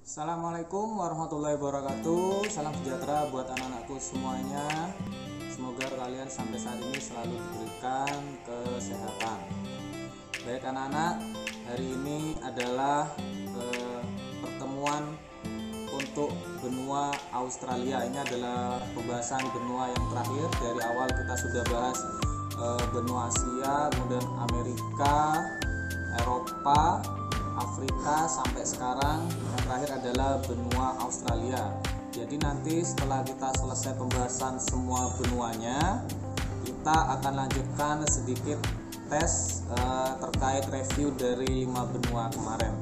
Assalamualaikum warahmatullahi wabarakatuh. Salam sejahtera buat anak-anakku semuanya. Semoga kalian sampai saat ini selalu diberikan kesehatan. Baik anak-anak, hari ini adalah pertemuan untuk benua Australia. Ini adalah pembahasan benua yang terakhir. Dari awal kita sudah bahas benua Asia, kemudian Amerika, Eropa, Afrika, sampai sekarang yang terakhir adalah benua Australia. Jadi nanti setelah kita selesai pembahasan semua benuanya, kita akan lanjutkan sedikit tes terkait review dari 5 benua kemarin.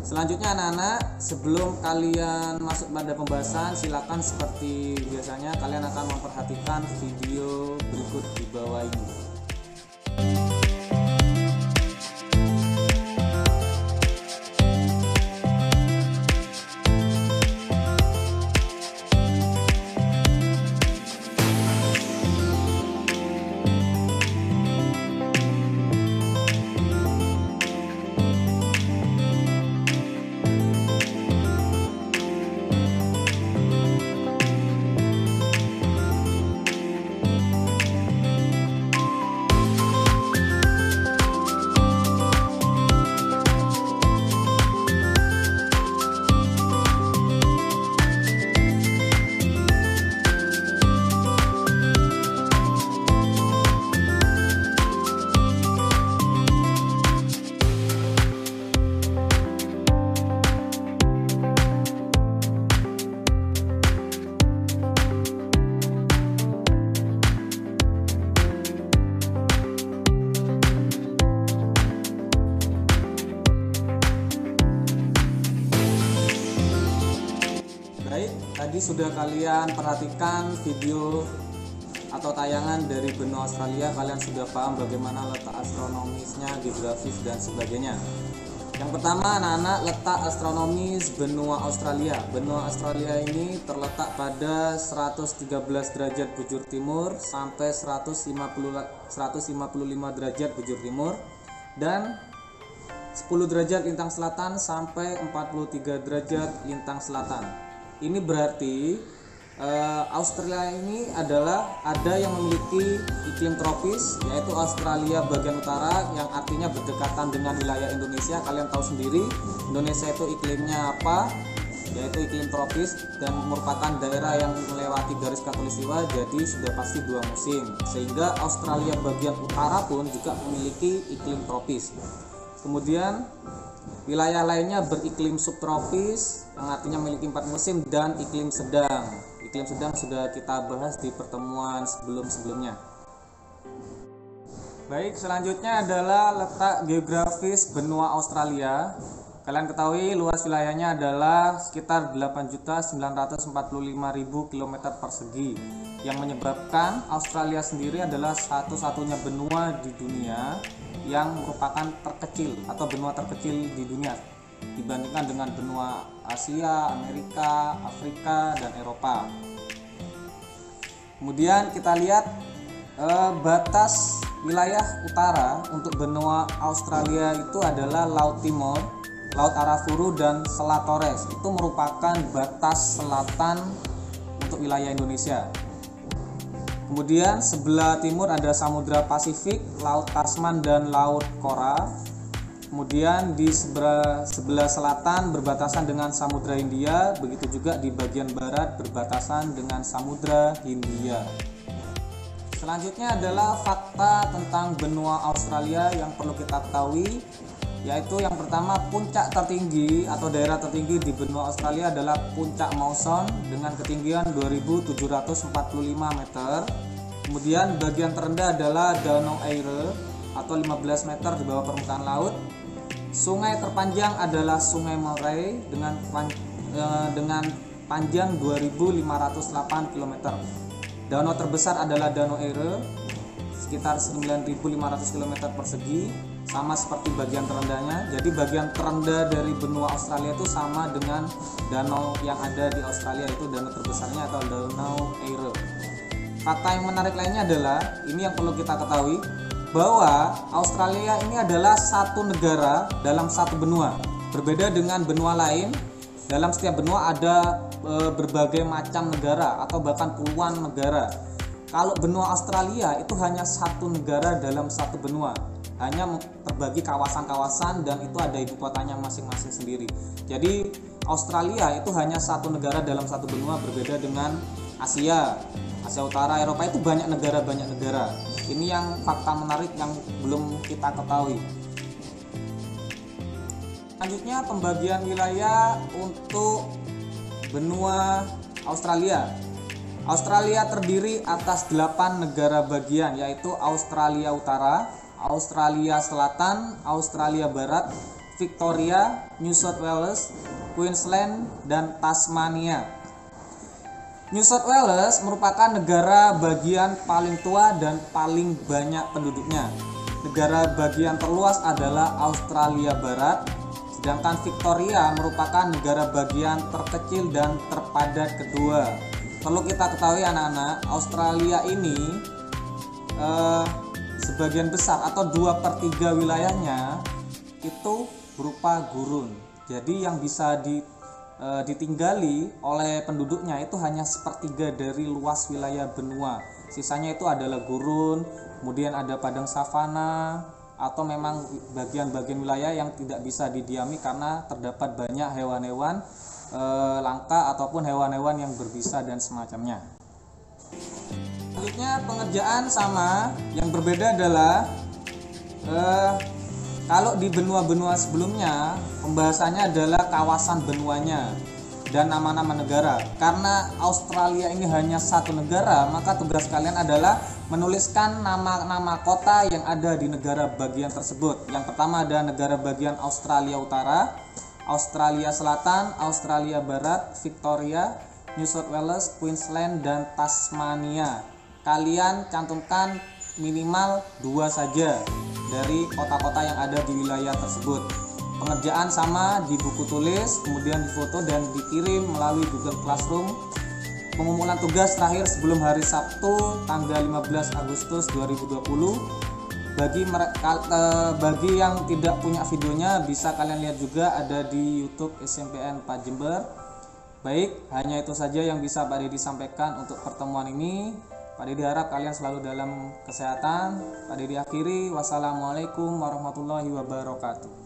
Selanjutnya anak-anak, sebelum kalian masuk pada pembahasan, silakan seperti biasanya kalian akan memperhatikan video berikut di bawah ini. Tadi sudah kalian perhatikan video atau tayangan dari benua Australia, kalian sudah paham bagaimana letak astronomisnya, geografis dan sebagainya. Yang pertama anak-anak, letak astronomis benua Australia. Benua Australia ini terletak pada 113 derajat bujur timur sampai 155 derajat bujur timur dan 10 derajat lintang selatan sampai 43 derajat lintang selatan. Ini berarti Australia ini adalah ada yang memiliki iklim tropis, yaitu Australia bagian utara, yang artinya berdekatan dengan wilayah Indonesia. Kalian tahu sendiri Indonesia itu iklimnya apa, yaitu iklim tropis dan merupakan daerah yang melewati garis khatulistiwa, jadi sudah pasti 2 musim. Sehingga Australia bagian utara pun juga memiliki iklim tropis. Kemudian wilayah lainnya beriklim subtropis yang artinya memiliki 4 musim dan iklim sedang. Iklim sedang sudah kita bahas di pertemuan sebelum-sebelumnya. Baik, selanjutnya adalah letak geografis benua Australia. Kalian ketahui luas wilayahnya adalah sekitar 8.945.000 km persegi, yang menyebabkan Australia sendiri adalah satu-satunya benua di dunia yang merupakan terkecil atau benua terkecil di dunia dibandingkan dengan benua Asia, Amerika, Afrika, dan Eropa. Kemudian kita lihat batas wilayah utara untuk benua Australia itu adalah Laut Timur, Laut Arafuru, dan Selat Torres. Itu merupakan batas selatan untuk wilayah Indonesia. Kemudian sebelah timur ada Samudra Pasifik, Laut Tasman, dan Laut Kora. Kemudian di sebelah selatan berbatasan dengan Samudra Hindia, begitu juga di bagian barat berbatasan dengan Samudra Hindia. Selanjutnya adalah fakta tentang benua Australia yang perlu kita ketahui, yaitu yang pertama, puncak tertinggi atau daerah tertinggi di benua Australia adalah Puncak Mawson dengan ketinggian 2.745 meter. Kemudian bagian terendah adalah Danau Eyre atau 15 meter di bawah permukaan laut. Sungai terpanjang adalah Sungai Murray dengan panjang 2.508 km. Danau terbesar adalah Danau Eyre sekitar 9.500 km persegi, sama seperti bagian terendahnya. Jadi bagian terendah dari benua Australia itu sama dengan danau yang ada di Australia, itu danau terbesarnya atau Danau Eyre. Fakta yang menarik lainnya adalah, ini yang perlu kita ketahui, bahwa Australia ini adalah satu negara dalam satu benua. Berbeda dengan benua lain Dalam setiap benua ada berbagai macam negara atau bahkan puluhan negara. Kalau benua Australia itu hanya satu negara dalam satu benua, hanya terbagi kawasan-kawasan dan itu ada ibu kotanya masing-masing sendiri. Jadi Australia itu hanya satu negara dalam satu benua, berbeda dengan Asia Utara, Eropa itu banyak negara. Ini yang fakta menarik yang belum kita ketahui. Selanjutnya pembagian wilayah untuk benua Australia. Australia terdiri atas 8 negara bagian, yaitu Australia Utara, Australia Selatan, Australia Barat, Victoria, New South Wales, Queensland, dan Tasmania. New South Wales merupakan negara bagian paling tua dan paling banyak penduduknya. Negara bagian terluas adalah Australia Barat, sedangkan Victoria merupakan negara bagian terkecil dan terpadat kedua. Perlu kita ketahui anak-anak, Australia ini sebagian besar atau 2/3 wilayahnya itu berupa gurun. Jadi yang bisa ditinggali oleh penduduknya itu hanya 1/3 dari luas wilayah benua. Sisanya itu adalah gurun, kemudian ada padang savana, atau memang bagian-bagian wilayah yang tidak bisa didiami karena terdapat banyak hewan-hewan langka ataupun hewan-hewan yang berbisa dan semacamnya. Selanjutnya pengerjaan sama, yang berbeda adalah kalau di benua-benua sebelumnya pembahasannya adalah kawasan benuanya dan nama-nama negara. Karena Australia ini hanya satu negara, maka tugas kalian adalah menuliskan nama-nama kota yang ada di negara bagian tersebut. Yang pertama ada negara bagian Australia Utara, Australia Selatan, Australia Barat, Victoria, New South Wales, Queensland, dan Tasmania. Kalian cantumkan minimal 2 saja dari kota-kota yang ada di wilayah tersebut. Pengerjaan sama di buku tulis, kemudian difoto dan dikirim melalui Google Classroom. Pengumpulan tugas terakhir sebelum hari Sabtu tanggal 15 Agustus 2020. Bagi yang tidak punya videonya, bisa kalian lihat juga ada di YouTube SMPN 4 Jember. Baik, hanya itu saja yang bisa Pak Dedi sampaikan untuk pertemuan ini. Pak Dedi harap kalian selalu dalam kesehatan. Pak Dedi akhiri, wassalamualaikum warahmatullahi wabarakatuh.